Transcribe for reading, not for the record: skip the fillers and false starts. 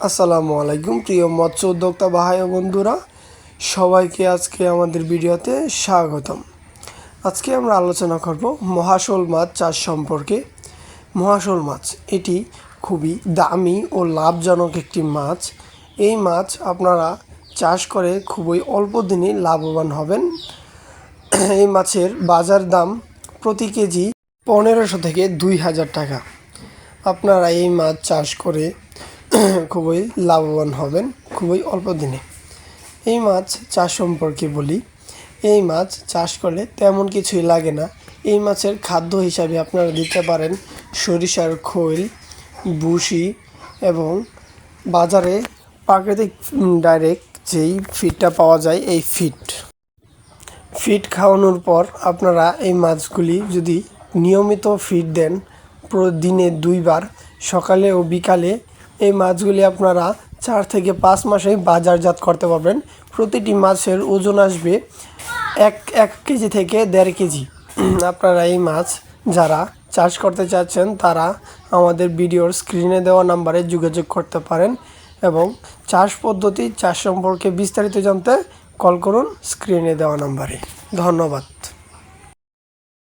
আসসালামু আলাইকুম প্রিয় মৎস্য উদ্যোক্তা ভাই ও বন্ধুরা, সবাইকে আজকে আমাদের ভিডিওতে স্বাগতম। আজকে আমরা আলোচনা করব মহাশোল মাছ চাষ সম্পর্কে। মহাশোল মাছ এটি খুবই দামি ও লাভজনক একটি মাছ। এই মাছ আপনারা চাষ করে খুবই অল্প দিনে লাভবান হবেন। এই মাছের বাজার দাম প্রতি কেজি 1500 থেকে 2000 টাকা। আপনারা এই মাছ চাষ করে খুবই লাভবান হবেন খুবই অল্প দিনে। এই মাছ চাষ সম্পর্কে বলি। এই মাছ চাষ করলে তেমন কিছুই লাগে না। এই মাছের খাদ্য হিসাবে আপনারা দিতে পারেন সরিষার খৈল, ভুসি এবং বাজারে প্রাকৃতিক ডাইরেক্ট যেই ফিডটা পাওয়া যায় এই ফিড খাওয়ানোর পর আপনারা এই মাছগুলি যদি নিয়মিত ফিড দেন দিনে 2 বার সকালে ও বিকালে, এই মাছগুলি আপনারা 4 থেকে 5 মাসে বাজারজাত করতে পারবেন। প্রতিটি মাছের ওজন আসবে 1 কেজি থেকে 1.5 কেজি। আপনারা এই মাছ যারা চাষ করতে চাচ্ছেন তারা আমাদের ভিডিওর স্ক্রিনে দেওয়া নাম্বারে যোগাযোগ করতে পারেন এবং চাষ পদ্ধতি, চাষ সম্পর্কে বিস্তারিত জানতে কল করুন স্ক্রিনে দেওয়া নাম্বারে। ধন্যবাদ।